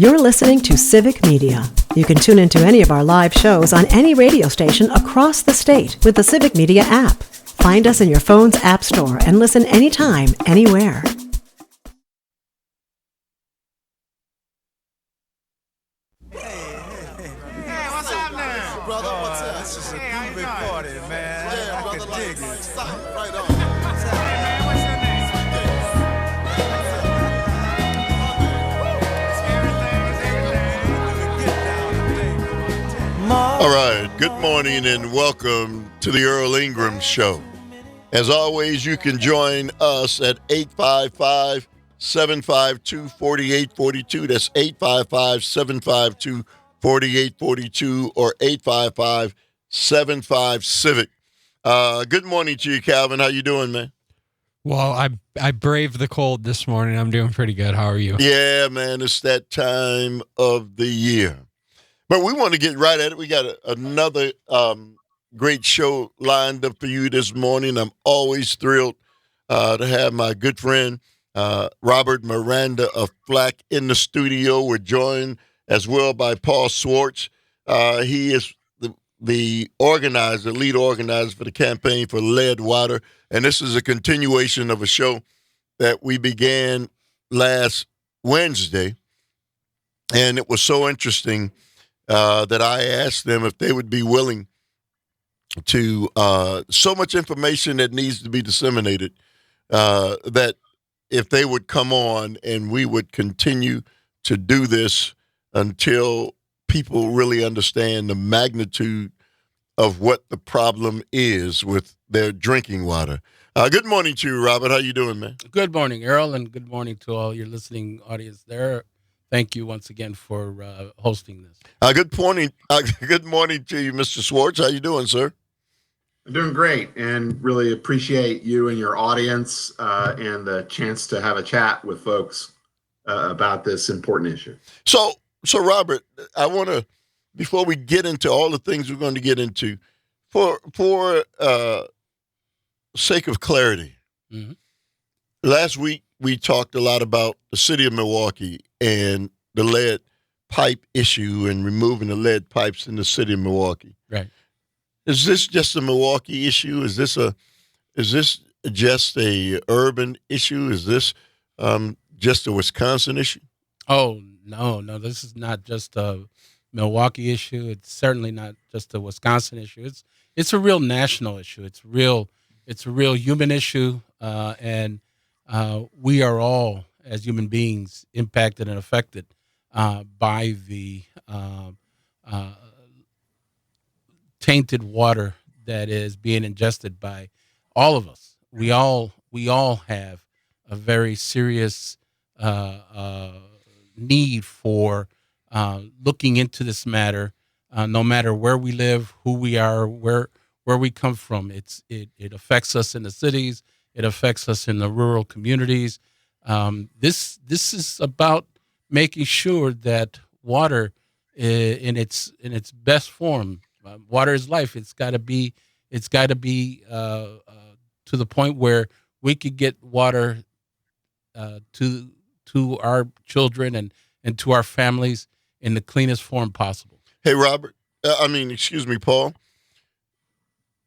You're listening to Civic Media. You can tune into any of our live shows on any radio station across the state with the Civic Media app. Find us in your phone's app store and listen anytime, anywhere. Hey, what's up now? Brother, what's up? This is a groovy party, man. Yeah, I brother, can like, dig it. stop right on. Hey, man, what's your name? All right, good morning and welcome to the Earl Ingram Show. As always, you can join us at 855-752-4842. That's 855-752-4842 or 855-75-CIVIC. Good morning to you, Calvin. How you doing, man? Well, I braved the cold this morning. I'm doing pretty good. How are you? Yeah, man, it's that time of the year. But we want to get right at it. We got another great show lined up for you this morning. I'm always thrilled to have my good friend Robert Miranda of Flack in the studio. We're joined as well by Paul Schwartz. He is the organizer, lead organizer for the campaign for lead water. And this is a continuation of a show that we began last Wednesday. And it was so interesting that I asked them if they would be willing to so much information that needs to be disseminated that if they would come on and we would continue to do this until people really understand the magnitude of what the problem is with their drinking water. Good morning to you, Robert. How you doing, man? Good morning, Earl, and good morning to all your listening audience there. Thank you once again for hosting this. Good morning. Good morning to you, Mr. Schwartz. How you doing, sir? I'm doing great and really appreciate you and your audience and the chance to have a chat with folks about this important issue. So Robert, I want to, before we get into all the things we're going to get into, for sake of clarity, Mm-hmm. last week we talked a lot about the city of Milwaukee and the lead pipe issue and removing the lead pipes in the city of Milwaukee. Right. Is this just a Milwaukee issue? Is this just a urban issue? Is this just a Wisconsin issue? Oh, no, this is not just a Milwaukee issue. It's certainly not just a Wisconsin issue. It's a real national issue. It's a real human issue, and we are all, as human beings, impacted and affected by the tainted water that is being ingested by all of us. We all have a very serious need for looking into this matter, no matter where we live, who we are, where we come from. It affects us in the cities. It affects us in the rural communities. This is about making sure that water, in its best form, water is life. It's got to be to the point where we could get water to our children and to our families in the cleanest form possible. Hey, Robert. Excuse me, Paul.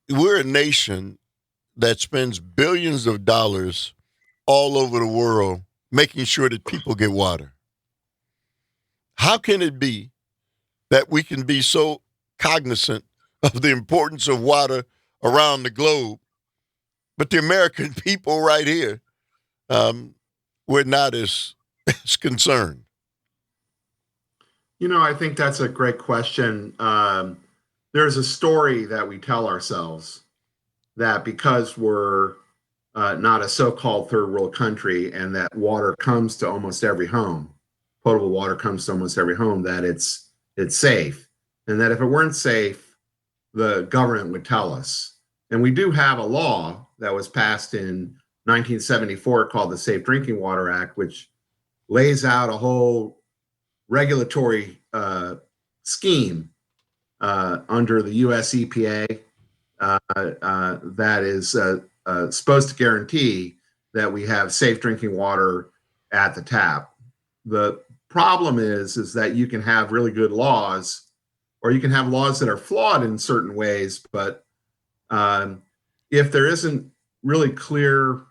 We're a nation that spends billions of dollars all over the world making sure that people get water. How can it be that we can be so cognizant of the importance of water around the globe, but the American people right here, we're not as concerned? You know, I think that's a great question. There's a story that we tell ourselves that because we're not a so-called third world country and that water comes to almost every home, potable water comes to almost every home, that it's safe. And that if it weren't safe, the government would tell us. And we do have a law that was passed in 1974 called the Safe Drinking Water Act, which lays out a whole regulatory scheme under the US EPA that is supposed to guarantee that we have safe drinking water at the tap. The problem is that you can have really good laws, or you can have laws that are flawed in certain ways, but if there isn't really clear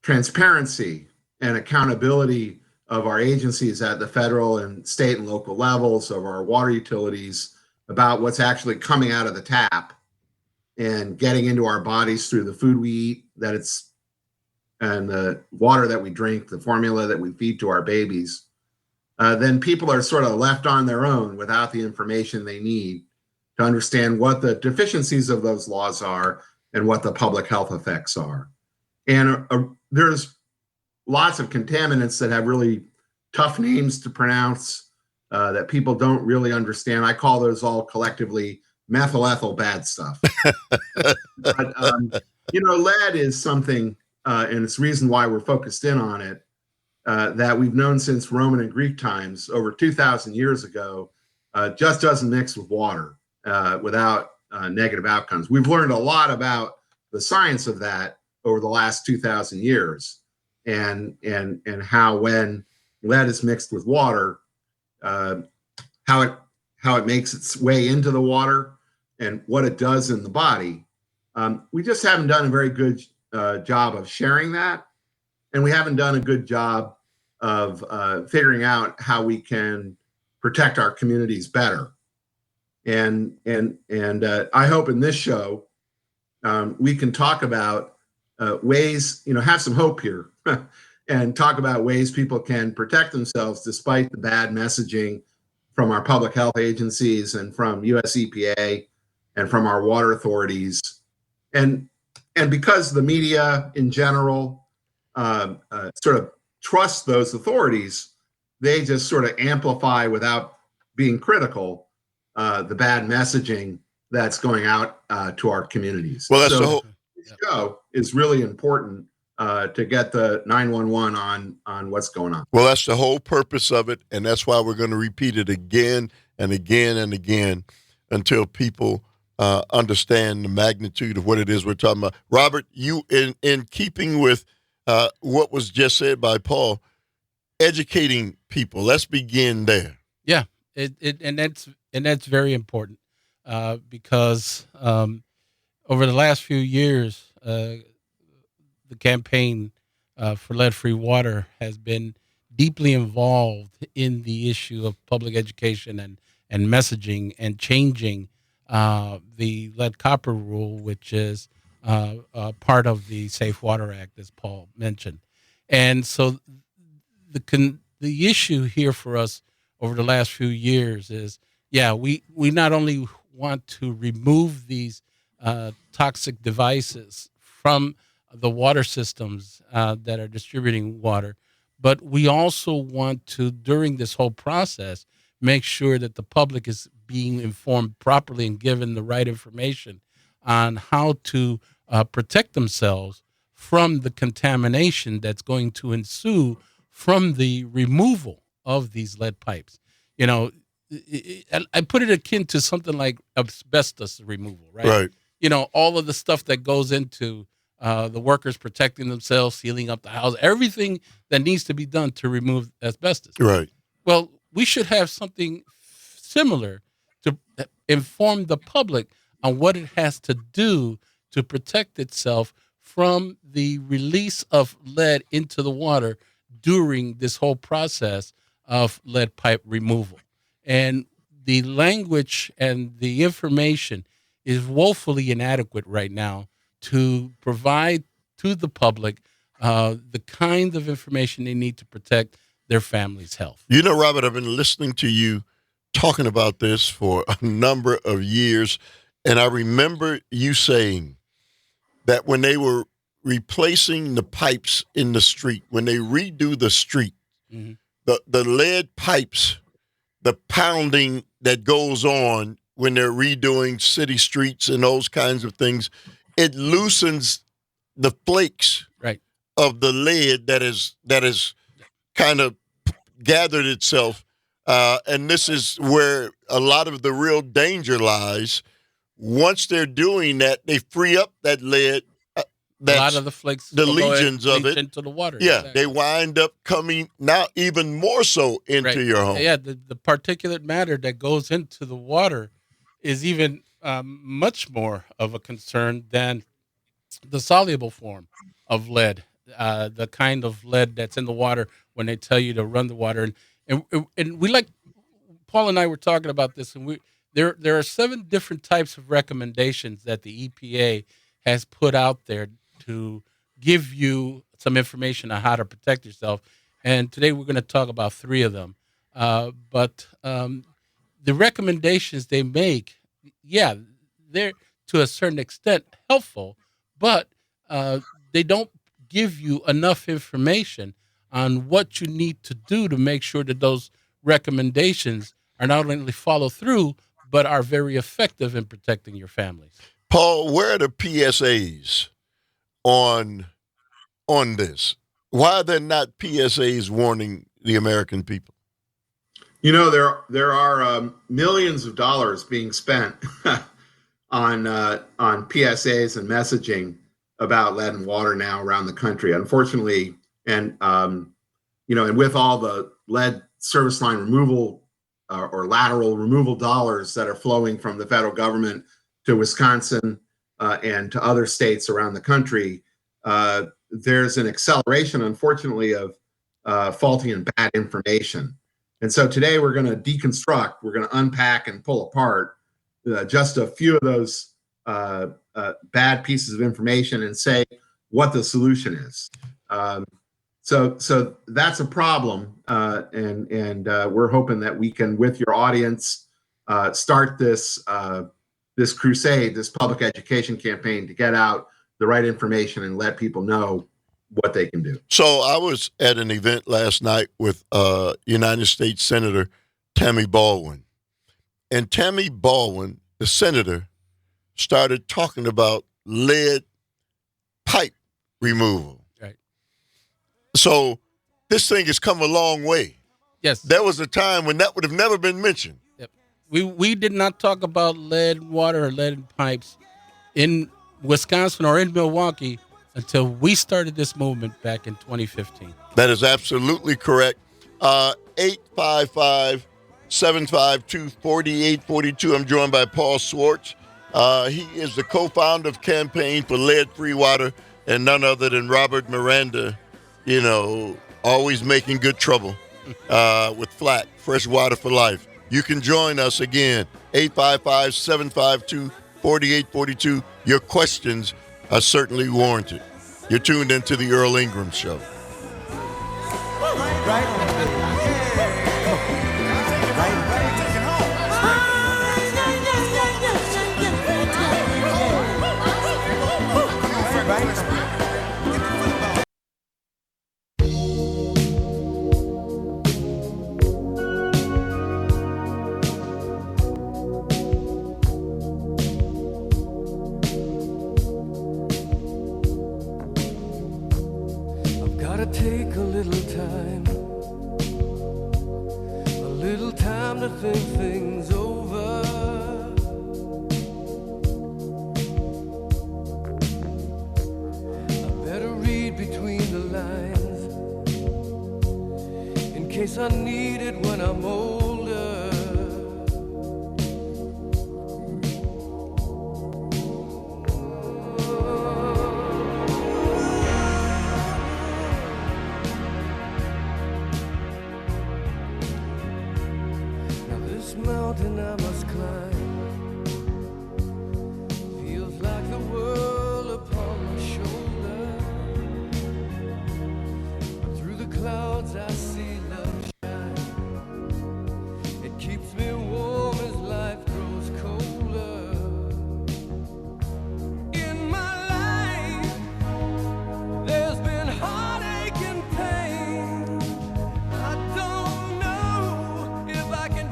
transparency and accountability of our agencies at the federal and state and local levels, of our water utilities, about what's actually coming out of the tap and getting into our bodies through the food we eat, and the water that we drink, the formula that we feed to our babies, then people are sort of left on their own without the information they need to understand what the deficiencies of those laws are and what the public health effects are. And there's lots of contaminants that have really tough names to pronounce that people don't really understand. I call those all collectively methyl ethyl bad stuff. But, lead is something, and it's the reason why we're focused in on it, that we've known since Roman and Greek times, over 2,000 years ago, just doesn't mix with water without negative outcomes. We've learned a lot about the science of that over the last 2,000 years, and how when lead is mixed with water, how it makes its way into the water and what it does in the body. We just haven't done a very good job of sharing that, and we haven't done a good job of figuring out how we can protect our communities better. And I hope in this show we can talk about ways, have some hope here, and talk about ways people can protect themselves despite the bad messaging from our public health agencies and from US EPA and from our water authorities. And because the media in general sort of trust those authorities, they just sort of amplify without being critical the bad messaging that's going out to our communities. Well, that's the whole show is really important to get the 911 on what's going on. Well, that's the whole purpose of it, and that's why we're going to repeat it again and again and again until people understand the magnitude of what it is we're talking about. Robert, you, in keeping with what was just said by Paul, educating people. Let's begin there. Yeah, and that's very important because over the last few years, the campaign for lead-free water has been deeply involved in the issue of public education and messaging and changing the lead-copper rule, which is part of the Safe Water Act, as Paul mentioned. And so the issue here for us over the last few years is, we not only want to remove these toxic devices from the water systems that are distributing water, but we also want to, during this whole process, make sure that the public is being informed properly and given the right information on how to protect themselves from the contamination that's going to ensue from the removal of these lead pipes. I put it akin to something like asbestos removal, right? Right. All of the stuff that goes into the workers protecting themselves, sealing up the house, everything that needs to be done to remove asbestos. Right. Well, we should have something similar to inform the public on what it has to do to protect itself from the release of lead into the water during this whole process of lead pipe removal. And the language and the information is woefully inadequate right now to provide to the public the kind of information they need to protect their family's health. Robert, I've been listening to you talking about this for a number of years, and I remember you saying that when they were replacing the pipes in the street, when they redo the street, Mm-hmm. the lead pipes, the pounding that goes on when they're redoing city streets and those kinds of things, it loosens the flakes Right. of the lead that is kind of gathered itself. And this is where a lot of the real danger lies. Once they're doing that, they free up that lead a lot of the flakes, the will go ahead legions of leach it into the water. Yeah, Exactly. they wind up coming now even more so into Right. your home. Yeah, the particulate matter that goes into the water is even much more of a concern than the soluble form of lead, the kind of lead that's in the water when they tell you to run the water. And we like, Paul and I were talking about this, and there are 7 different types of recommendations that the EPA has put out there to give you some information on how to protect yourself. And today we're going to talk about 3 of them. But the recommendations they make, yeah, they're to a certain extent helpful, but they don't give you enough information on what you need to do to make sure that those recommendations are not only followed through, but are very effective in protecting your families. Paul, where are the PSAs on this? Why are there not PSAs warning the American people? You know, there are millions of dollars being spent on PSAs and messaging about lead and water now around the country. Unfortunately, and and with all the lead service line removal or lateral removal dollars that are flowing from the federal government to Wisconsin and to other states around the country, there's an acceleration, unfortunately, of faulty and bad information. And so today we're going to deconstruct, we're going to unpack and pull apart just a few of those bad pieces of information and say what the solution is. So that's a problem, and we're hoping that we can, with your audience, start this crusade, this public education campaign to get out the right information and let people know what they can do. So I was at an event last night with United States Senator Tammy Baldwin. And Tammy Baldwin, the senator, started talking about lead pipe removal. Right. So this thing has come a long way. Yes. There was a time when that would have never been mentioned. Yep. We did not talk about lead water or lead in pipes in Wisconsin or in Milwaukee until we started this movement back in 2015. That is absolutely correct. 855-752-4842. I'm joined by Paul Schwartz. He is the co-founder of Campaign for Lead-Free Water, and none other than Robert Miranda, always making good trouble with FLAC, Fresh Water for Life. You can join us again, 855-752-4842. Your questions are certainly warranted. You're tuned into the Earl Ingram Show. Take a little time to think things over. I better read between the lines in case I need it when I'm older. Mountain I must climb feels like the world upon my shoulder. But through the clouds I see love shine. It keeps me warm as life grows colder. In my life there's been heartache and pain. I don't know if I can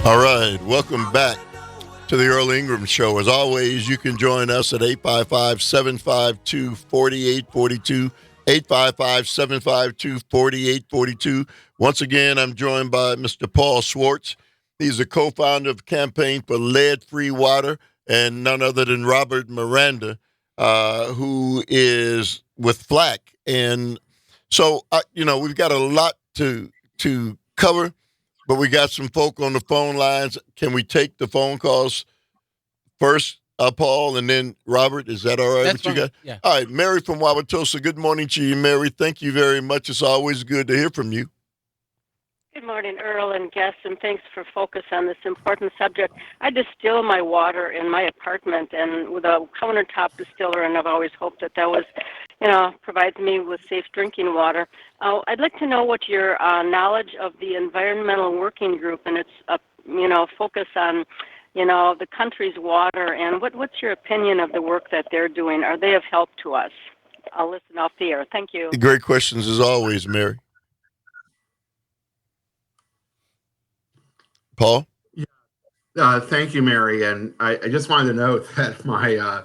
All right, welcome back to the Earl Ingram Show. As always, you can join us at 855-752-4842, 855-752-4842. Once again, I'm joined by Mr. Paul Schwartz. He's the co-founder of Campaign for Lead-Free Water, and none other than Robert Miranda, who is with FLAC. And so, we've got a lot to cover, but we got some folk on the phone lines. Can we take the phone calls first, Paul, and then Robert? Is that all right with you guys? Yeah. All right, Mary from Wauwatosa. Good morning to you, Mary. Thank you very much. It's always good to hear from you. Good morning, Earl and guests, and thanks for focus on this important subject. I distill my water in my apartment and with a countertop distiller, and I've always hoped that was, provides me with safe drinking water. I'd like to know what your knowledge of the Environmental Working Group and its, focus on, the country's water, and what's your opinion of the work that they're doing? Are they of help to us? I'll listen off the air. Thank you. Great questions as always, Mary. Paul? Thank you, Mary. And I just wanted to note that my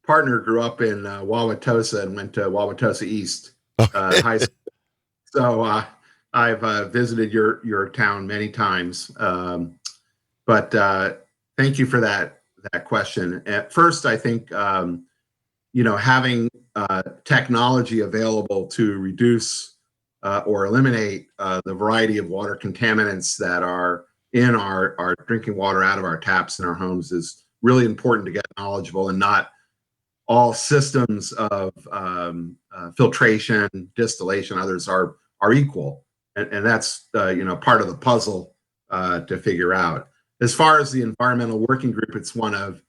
partner grew up in Wauwatosa and went to Wauwatosa East High School. So I've visited your town many times. But thank you for that question. At first, I think, having technology available to reduce or eliminate the variety of water contaminants that are in our drinking water out of our taps in our homes is really important to get knowledgeable, and not all systems of filtration, distillation, others are equal. And that's, part of the puzzle to figure out. As far as the Environmental Working Group, it's one of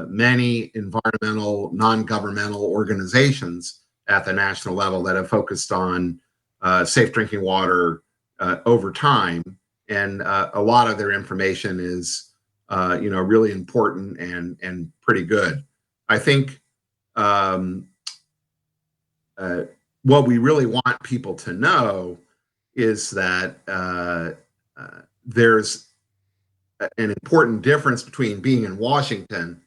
many environmental, non-governmental organizations at the national level that have focused on safe drinking water over time. And a lot of their information is, really important and pretty good. I think what we really want people to know is that there's an important difference between being in Washington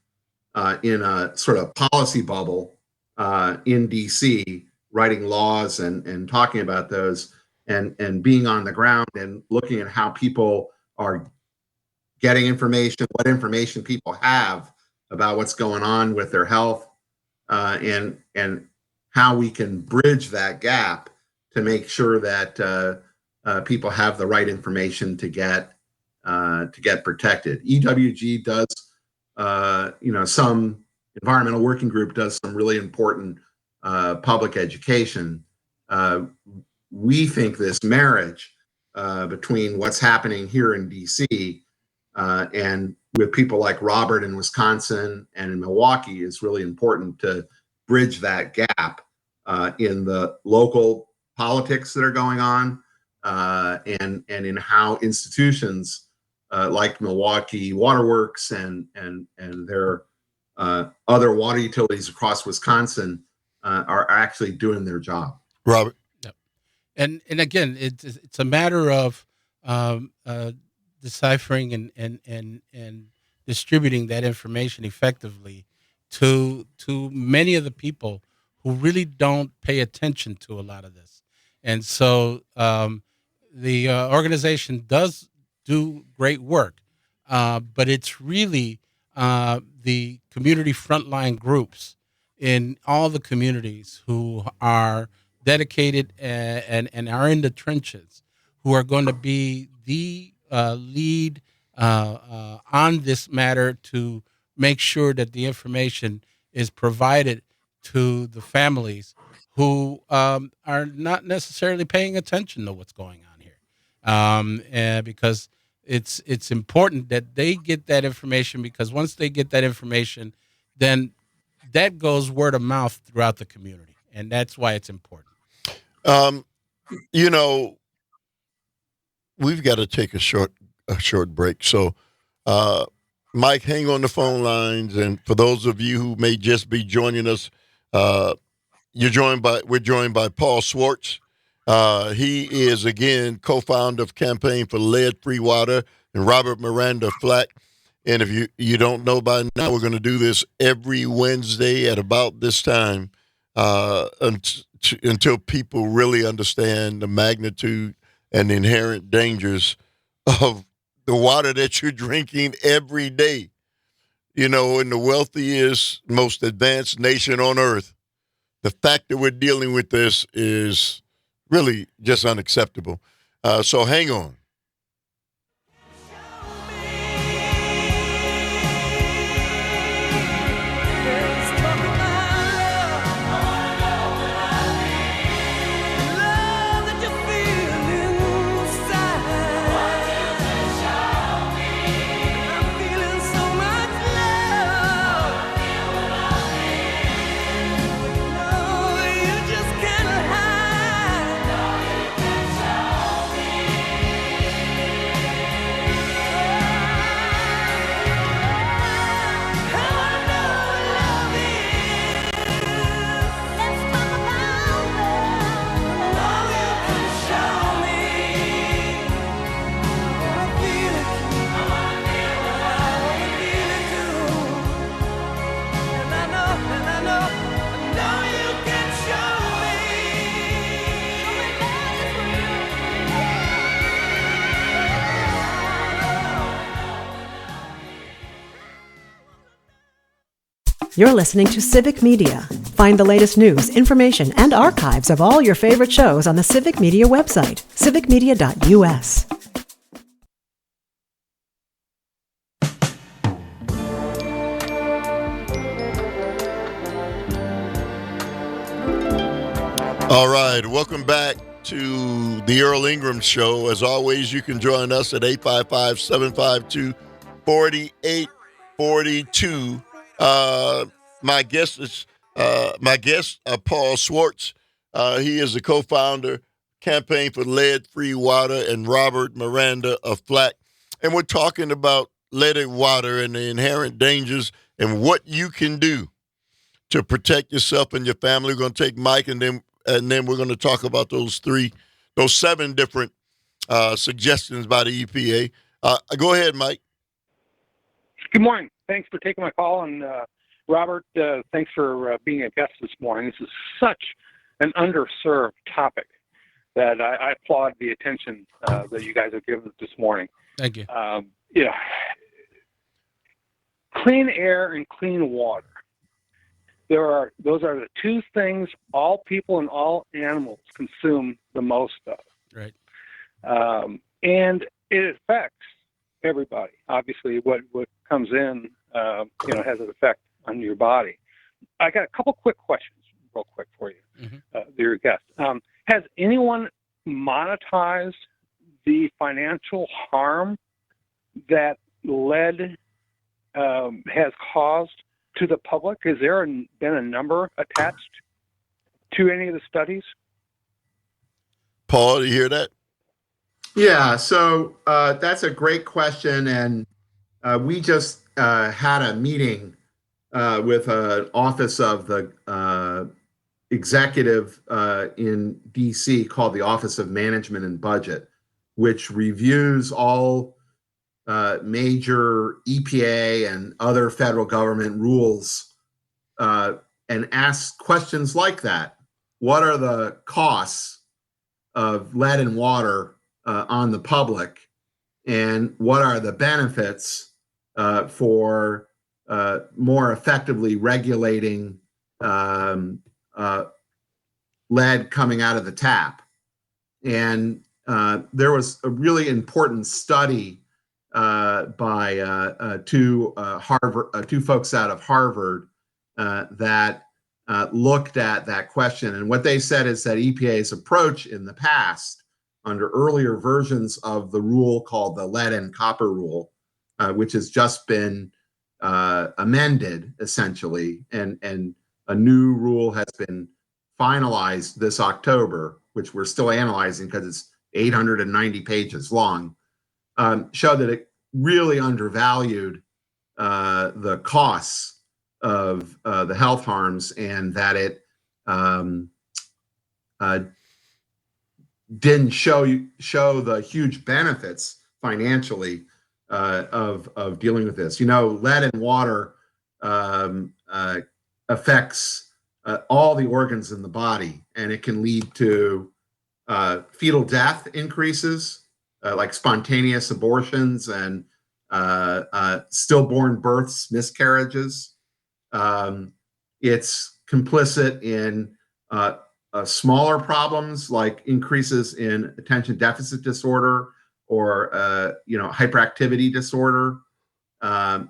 in a sort of policy bubble in DC, writing laws and talking about those, and being on the ground and looking at how people are getting information, what information people have about what's going on with their health, and how we can bridge that gap to make sure that people have the right information to get protected. EWG does, some Environmental Working Group does some really important public education. We think this marriage between what's happening here in DC and with people like Robert in Wisconsin and in Milwaukee is really important to bridge that gap in the local politics that are going on and in how institutions like Milwaukee Waterworks and their other water utilities across Wisconsin are actually doing their job. Robert? And again, it's a matter of deciphering and distributing that information effectively to many of the people who really don't pay attention to a lot of this. And so the organization does do great work, but it's really the community frontline groups in all the communities who are dedicated and are in the trenches, who are going to be the lead on this matter to make sure that the information is provided to the families who are not necessarily paying attention to what's going on here, and because it's important that they get that information, because once they get that information, then that goes word of mouth throughout the community, and that's why it's important. We've got to take a short break. So, Mike, hang on the phone lines. And for those of you who may just be joining us, we're joined by Paul Schwartz. He is, again, co-founder of Campaign for Lead-Free Water, and Robert Miranda, FLAC. And if you don't know by now, we're going to do this every Wednesday at about this time until people really understand the magnitude and inherent dangers of the water that you're drinking every day. In the wealthiest, most advanced nation on earth, the fact that we're dealing with this is really just unacceptable. So hang on. You're listening to Civic Media. Find the latest news, information, and archives of all your favorite shows on the Civic Media website, civicmedia.us. All right, welcome back to the Earl Ingram Show. As always, you can join us at 855-752-4842. My guest, Paul Schwartz. He is the co-founder, Campaign for Lead-Free Water, and Robert Miranda of FLAC. And we're talking about leaded water and the inherent dangers and what you can do to protect yourself and your family. We're going to take Mike, and then we're going to talk about those 7 different suggestions by the EPA. Go ahead, Mike. Good morning. Thanks for taking my call. And Robert, thanks for being a guest this morning. This is such an underserved topic that I applaud the attention that you guys have given this morning. Thank you. Clean air and clean water. Those are the 2 things all people and all animals consume the most of. Right. And it affects everybody. Obviously, what comes in, has an effect on your body. I got a couple quick questions, real quick for you, dear guest. Has anyone monetized the financial harm that lead has caused to the public? Has there been a number attached to any of the studies? Paul, do you hear that? Yeah, so that's a great question. And we just had a meeting with an office of the executive in DC called the Office of Management and Budget, which reviews all major EPA and other federal government rules and asks questions like that. What are the costs of lead and water on the public? And what are the benefits for more effectively regulating lead coming out of the tap? And there was a really important study by two folks out of Harvard that looked at that question. And what they said is that EPA's approach in the past, under earlier versions of the rule called the lead and copper rule, which has just been amended essentially, and a new rule has been finalized this October, which we're still analyzing because it's 890 pages long, showed that it really undervalued the costs of the health harms, and that it didn't show the huge benefits financially of dealing with this. You know, lead in water affects all the organs in the body, and it can lead to fetal death increases, like spontaneous abortions and stillborn births, miscarriages. It's complicit in smaller problems like increases in attention deficit disorder or hyperactivity disorder,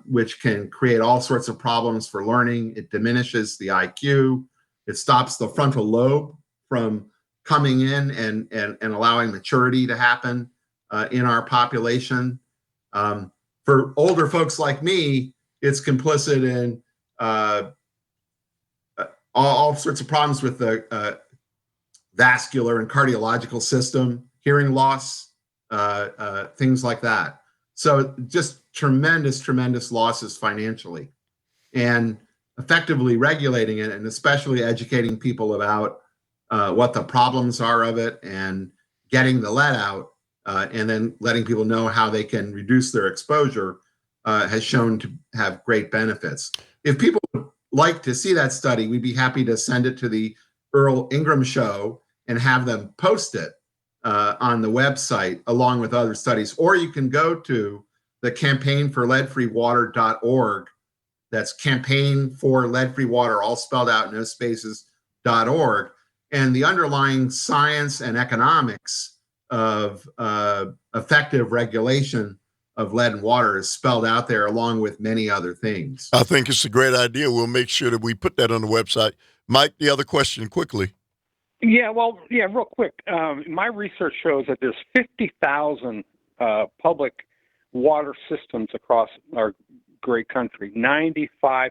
which can create all sorts of problems for learning. It diminishes the IQ. It stops the frontal lobe from coming in and allowing maturity to happen in our population. For older folks like me, it's complicit in all sorts of problems with the vascular and cardiological system, hearing loss, things like that. So just tremendous losses financially. And effectively regulating it, and especially educating people about what the problems are of it, and getting the lead out, and then letting people know how they can reduce their exposure, has shown to have great benefits. If people would like to see that study, we'd be happy to send it to the Earl Ingram Show and have them post it on the website along with other studies. Or you can go to the campaignforleadfreewater.org. That's campaign for lead-free water, all spelled out, no spaces.org. And the underlying science and economics of effective regulation of lead and water is spelled out there, along with many other things. I think it's a great idea. We'll make sure that we put that on the website. Mike, the other question quickly. Yeah, real quick. My research shows that there's 50,000 public water systems across our great country. 95%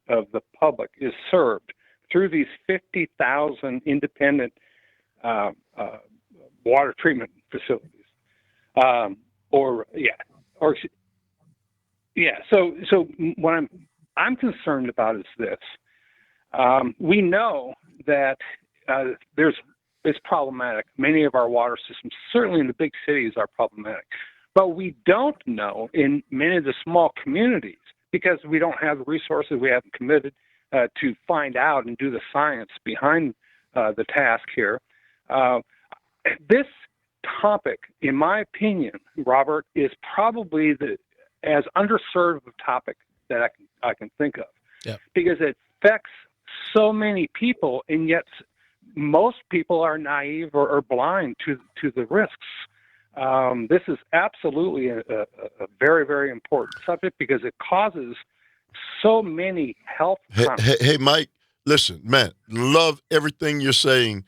of the public is served through these 50,000 independent water treatment facilities. So what I'm concerned about is this. We know that it's problematic. Many of our water systems, certainly in the big cities, are problematic. But we don't know in many of the small communities, because we don't have the resources, we haven't committed to find out and do the science behind the task here. This topic, in my opinion, Robert, is probably as underserved a topic that I can think of. Yeah. Because it affects so many people, and yet most people are naive or blind to the risks. This is absolutely a very, very important subject, because it causes so many health consequences. Hey, Mike, listen, man, love everything you're saying.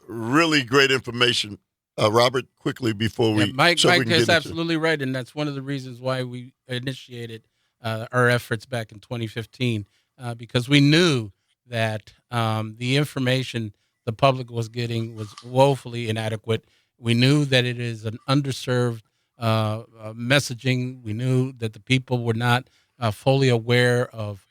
Really great information. Robert, quickly before we... Mike is absolutely right, and that's one of the reasons why we initiated our efforts back in 2015, because we knew that the information the public was getting was woefully inadequate. We knew that it is an underserved messaging. We knew that the people were not fully aware of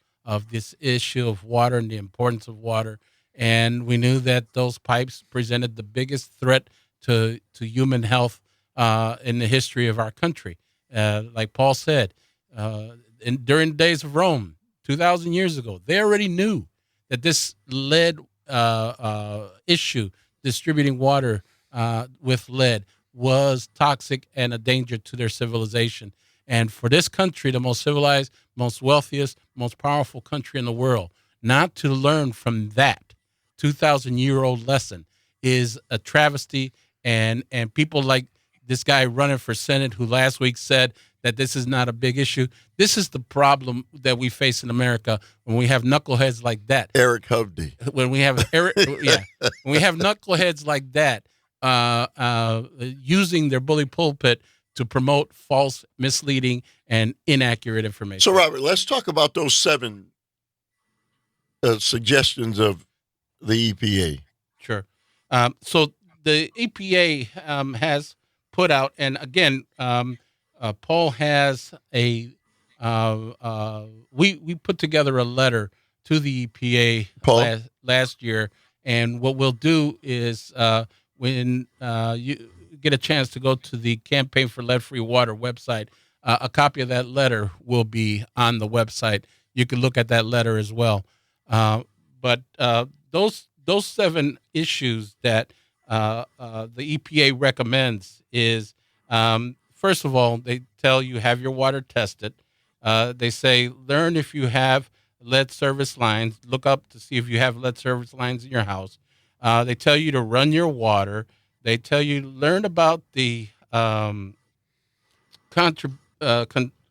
this issue of water and the importance of water. And we knew that those pipes presented the biggest threat to human health in the history of our country. Like Paul said, during the days of Rome, 2,000 years ago, they already knew that this lead issue, distributing water with lead, was toxic and a danger to their civilization. And for this country, the most civilized, most wealthiest, most powerful country in the world, not to learn from that 2,000-year-old lesson is a travesty. And people like this guy running for Senate, who last week said that this is not a big issue. This is the problem that we face in America when we have knuckleheads like that. Eric Hovde. When we have when we have knuckleheads like that using their bully pulpit to promote false, misleading, and inaccurate information. So, Robert, let's talk about those 7 suggestions of the EPA. Sure. So the EPA has put out, and again, Paul has we put together a letter to the EPA last year, and what we'll do is when you get a chance to go to the Campaign for Lead-Free Water website, a copy of that letter will be on the website. You can look at that letter as well. But those 7 issues that the EPA recommends is, first of all, they tell you have your water tested. They say learn if you have lead service lines. Look up to see if you have lead service lines in your house. They tell you to run your water. They tell you learn about the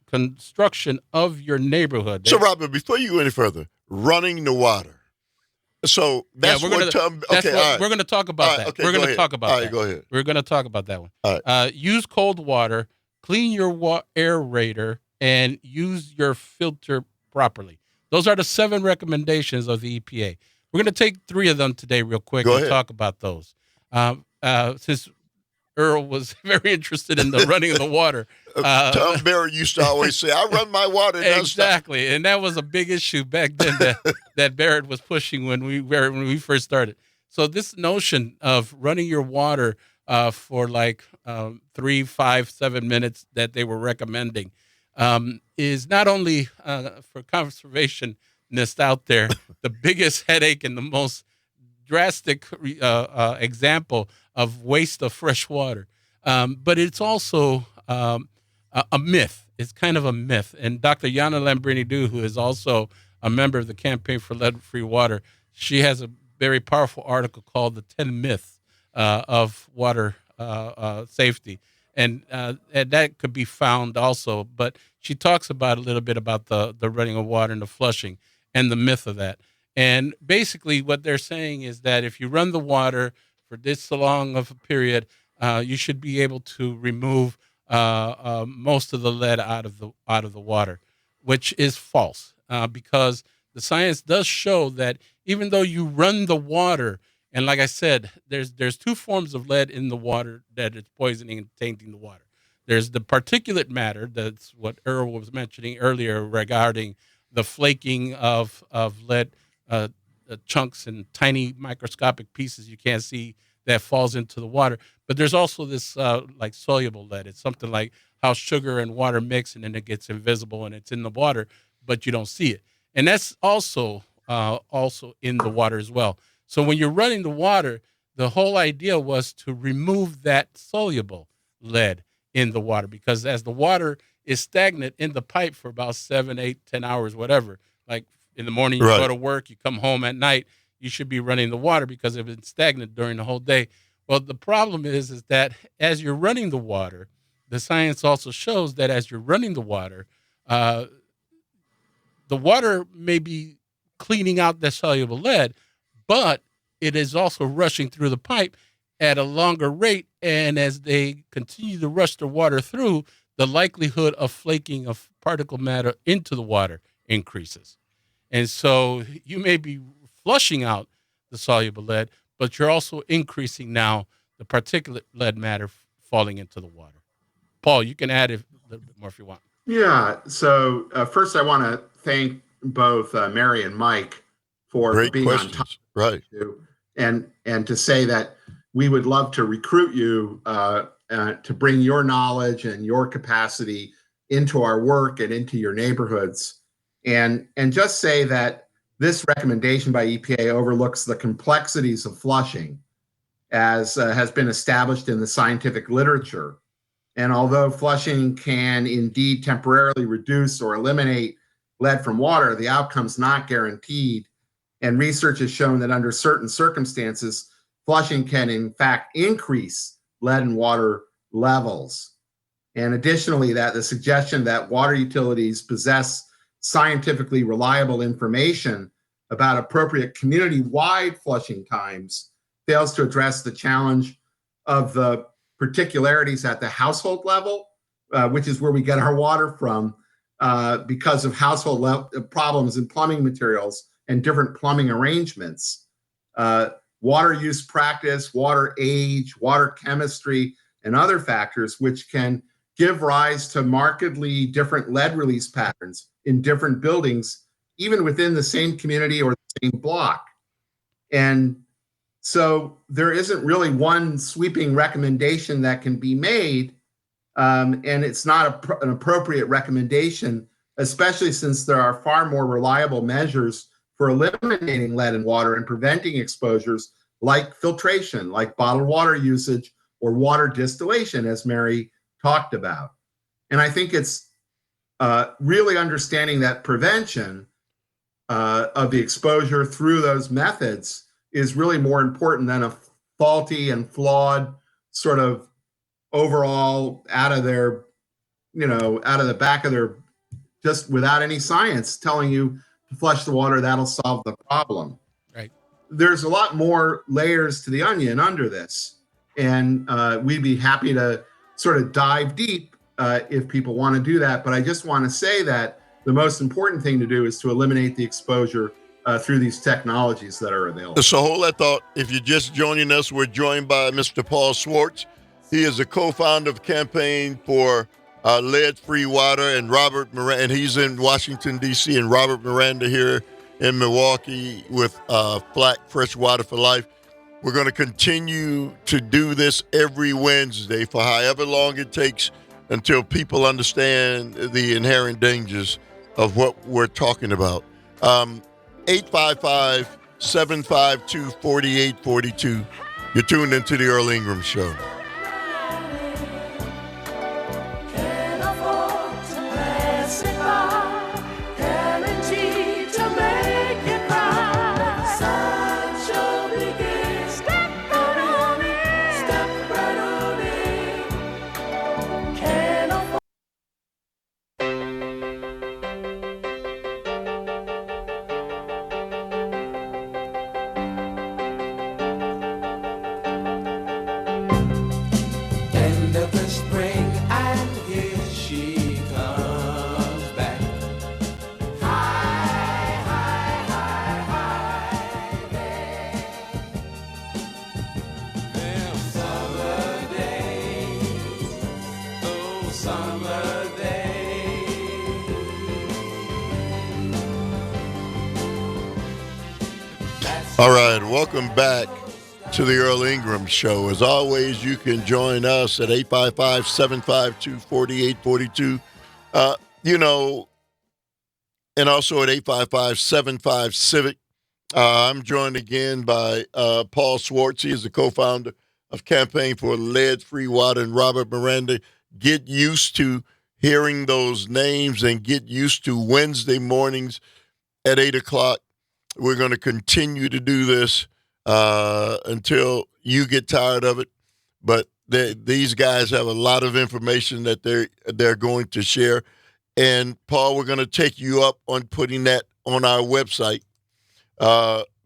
construction of your neighborhood. So, Robert, before you go any further, running the water. So that's we're what. gonna we're going to talk about that. Okay, we're going to ahead. talk about all that. Right, go ahead. We're going to talk about that one. All right. Use cold water, clean your aerator, and use your filter properly. Those are the 7 recommendations of the EPA. We're going to take 3 of them today real quick and talk about those. Since Earl was very interested in the running of the water. Tom Barrett used to always say, I run my water. Exactly. And that was a big issue back then that Barrett was pushing when we first started. So this notion of running your water for like 3, 5, 7 minutes that they were recommending is not only for conservationists out there, the biggest headache and the most drastic example of waste of fresh water, but it's also a myth. It's kind of a myth. And Dr. Yana Lambrini-Du, who is also a member of the Campaign for Lead-Free Water, she has a very powerful article called "The 10 Myths of Water Safety," and that could be found also. But she talks about a little bit about the running of water and the flushing and the myth of that. And basically, what they're saying is that if you run the water for this long of a period, you should be able to remove most of the lead out of the water, which is false, because the science does show that even though you run the water, and like I said, there's 2 forms of lead in the water that is poisoning and tainting the water. There's the particulate matter, that's what Earl was mentioning earlier regarding the flaking of lead chunks and tiny microscopic pieces you can't see that falls into the water. But there's also this like soluble lead. It's something like how sugar and water mix, and then it gets invisible and it's in the water, but you don't see it. And that's also in the water as well. So when you're running the water, the whole idea was to remove that soluble lead in the water, because as the water is stagnant in the pipe for about 7, 8, 10 hours, whatever, like in the morning you go to work, you come home at night, you should be running the water because it's been stagnant during the whole day. Well, the problem is that as you're running the water, the science also shows that as you're running the water may be cleaning out the soluble lead, but it is also rushing through the pipe at a longer rate. And as they continue to rush the water through, the likelihood of flaking of particle matter into the water increases. And so you may be flushing out the soluble lead, but you're also increasing now the particulate lead matter falling into the water. Paul, you can add a little bit more if you want. Yeah. So first, I want to thank both Mary and Mike for Great being questions. on top. Right. And to say that we would love to recruit you to bring your knowledge and your capacity into our work and into your neighborhoods, and just say that this recommendation by EPA overlooks the complexities of flushing, as has been established in the scientific literature. And although flushing can indeed temporarily reduce or eliminate lead from water, the outcome's not guaranteed. And research has shown that under certain circumstances, flushing can in fact increase lead in water levels. And additionally, that the suggestion that water utilities possess scientifically reliable information about appropriate community-wide flushing times fails to address the challenge of the particularities at the household level, which is where we get our water from, because of household problems in plumbing materials and different plumbing arrangements. Water use practice, water age, water chemistry, and other factors which can give rise to markedly different lead release patterns in different buildings, even within the same community or the same block. And so there isn't really one sweeping recommendation that can be made and it's not an appropriate recommendation, especially since there are far more reliable measures for eliminating lead in water and preventing exposures like filtration, like bottled water usage or water distillation, as Mary talked about. And I think it's really understanding that prevention of the exposure through those methods is really more important than a faulty and flawed sort of overall out of the back of their, just without any science telling you to flush the water, that'll solve the problem. Right. There's a lot more layers to the onion under this. And we'd be happy to sort of dive deep if people want to do that. But I just want to say that the most important thing to do is to eliminate the exposure through these technologies that are available. So hold that thought. If you're just joining us, we're joined by Mr. Paul Schwartz. He is a co-founder of Campaign for Lead-Free Water, and Robert Miranda, and he's in Washington, D.C., and Robert Miranda here in Milwaukee with Black Fresh Water for Life. We're going to continue to do this every Wednesday for however long it takes until people understand the inherent dangers of what we're talking about. 855-752-4842. You're tuned into the Earl Ingram Show. All right, welcome back to the Earl Ingram Show. As always, you can join us at 855-752-4842. And also at 855-75-CIVIC. I'm joined again by Paul Schwartz. He is the co-founder of Campaign for Lead-Free Water, and Robert Miranda. Get used to hearing those names and get used to Wednesday mornings at 8 o'clock. We're going to continue to do this until you get tired of it. But these guys have a lot of information that they're going to share. And, Paul, we're going to take you up on putting that on our website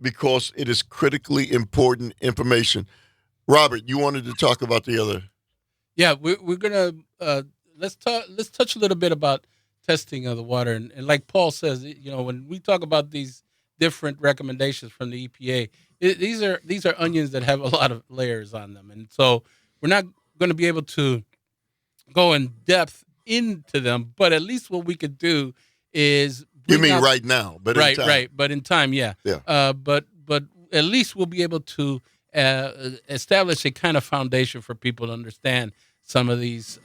because it is critically important information. Robert, you wanted to talk about the other. Yeah, we're going to let's touch a little bit about testing of the water. And like Paul says, when we talk about these different recommendations from the EPA, these are onions that have a lot of layers on them, and so we're not going to be able to go in depth into them. But at least what we could do is right now, but in time. But in time, yeah. But at least we'll be able to establish a kind of foundation for people to understand some of these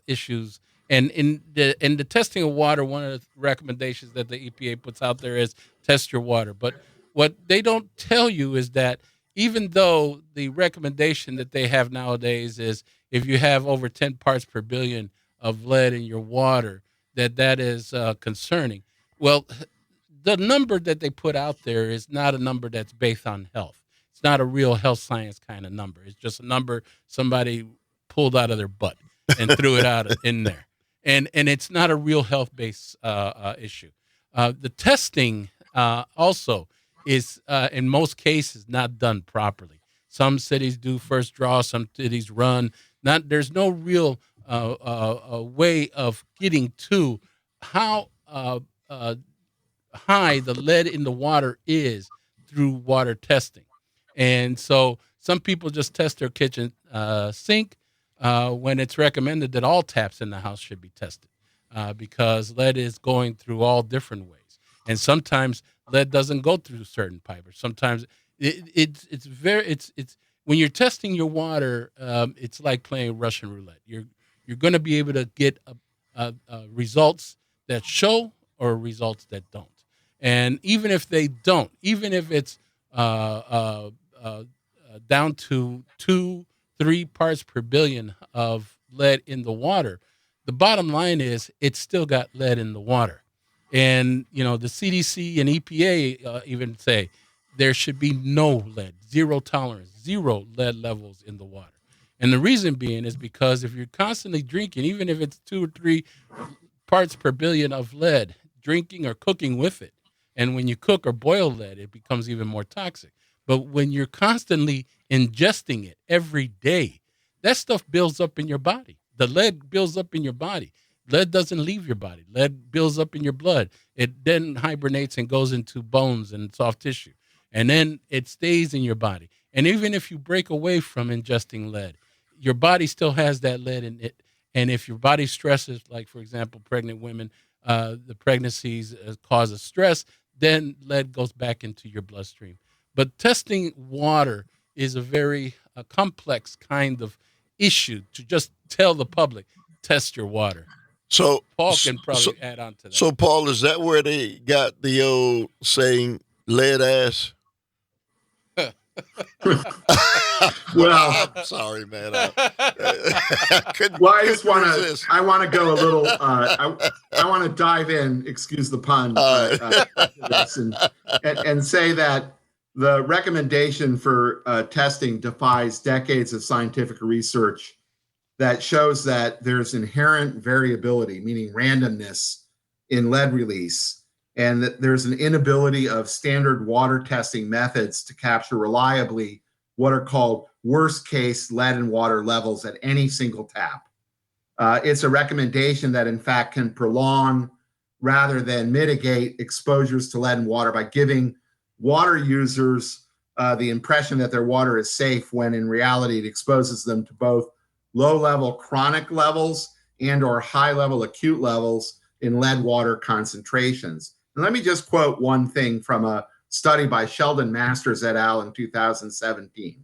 issues. And in the testing of water, one of the recommendations that the EPA puts out there is test your water. But what they don't tell you is that even though the recommendation that they have nowadays is if you have over 10 parts per billion of lead in your water, that is concerning. Well, the number that they put out there is not a number that's based on health. It's not a real health science kind of number. It's just a number somebody pulled out of their butt and threw it out in there. And it's not a real health-based issue. The testing also is, in most cases, not done properly. Some cities do first draw, some cities run. There's no real way of getting to how high the lead in the water is through water testing. And so some people just test their kitchen sink when it's recommended that all taps in the house should be tested because lead is going through all different ways. And sometimes lead doesn't go through certain pipes. Sometimes it's when you're testing your water, it's like playing Russian roulette. You're you're going to be able to get results that show or results that don't. And even if they don't, even if it's down to 2-3 parts per billion of lead in the water, the bottom line is it's still got lead in the water. And, the CDC and EPA even say there should be no lead, zero tolerance, zero lead levels in the water. And the reason being is because if you're constantly drinking, even if it's 2 or 3 parts per billion of lead, drinking or cooking with it, and when you cook or boil lead, it becomes even more toxic. But when you're constantly ingesting it every day, that stuff builds up in your body. The lead builds up in your body. Lead doesn't leave your body. Lead builds up in your blood. It then hibernates and goes into bones and soft tissue. And then it stays in your body. And even if you break away from ingesting lead, your body still has that lead in it. And if your body stresses, like, for example, pregnant women, the pregnancies causes stress, then lead goes back into your bloodstream. But testing water is a very complex kind of issue to just tell the public, test your water. So Paul can probably add on to that. So, Paul, is that where they got the old saying, lead ass? Well, I'm sorry, man. I want to go a little. I want to dive in. Excuse the pun. This and say that the recommendation for testing defies decades of scientific research that shows that there's inherent variability, meaning randomness, in lead release, and that there's an inability of standard water testing methods to capture reliably what are called worst case lead and water levels at any single tap. It's a recommendation that in fact can prolong rather than mitigate exposures to lead and water by giving water users the impression that their water is safe when in reality it exposes them to both low-level chronic levels and or high-level acute levels in lead water concentrations. And let me just quote one thing from a study by Sheldon Masters et al. In 2017.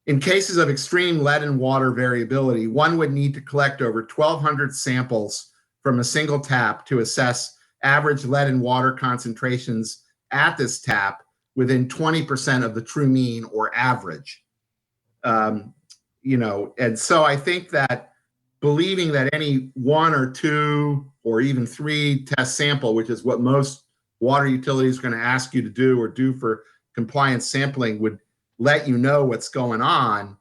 In cases of extreme lead and water variability, one would need to collect over 1,200 samples from a single tap to assess average lead and water concentrations at this tap within 20% of the true mean or average. And so I think that believing that any 1 or 2 or even 3 test sample, which is what most water utilities are going to ask you to do or do for compliance sampling, would let you know what's going on,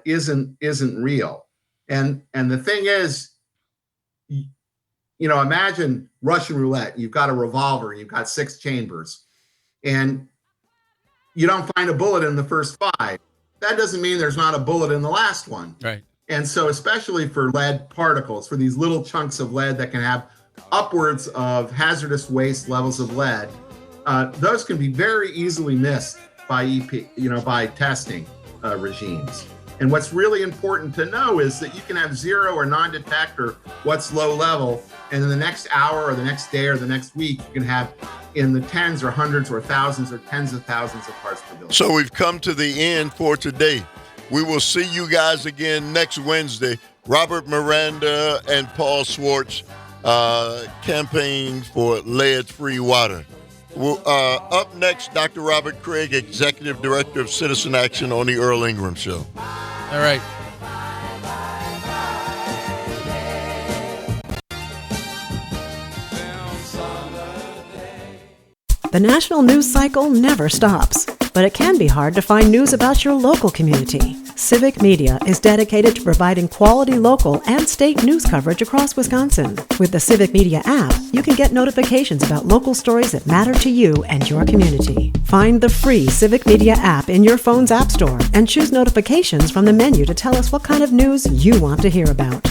isn't real. And the thing is, imagine Russian roulette. You've got a revolver, you've got 6 chambers, and you don't find a bullet in the first 5. That doesn't mean there's not a bullet in the last one. Right. And so especially for lead particles, for these little chunks of lead that can have upwards of hazardous waste levels of lead, those can be very easily missed by by testing regimes. And what's really important to know is that you can have 0 or non-detector what's low level, and in the next hour or the next day or the next week, you can have in the tens or hundreds or thousands or tens of thousands of parts per billion. So we've come to the end for today. We will see you guys again next Wednesday. Robert Miranda and Paul Schwartz campaign for lead-free water. Up next, Dr. Robert Craig, Executive Director of Citizen Action on the Earl Ingram Show. All right. The national news cycle never stops, but it can be hard to find news about your local community. Civic Media is dedicated to providing quality local and state news coverage across Wisconsin. With the Civic Media app, you can get notifications about local stories that matter to you and your community. Find the free Civic Media app in your phone's app store and choose notifications from the menu to tell us what kind of news you want to hear about.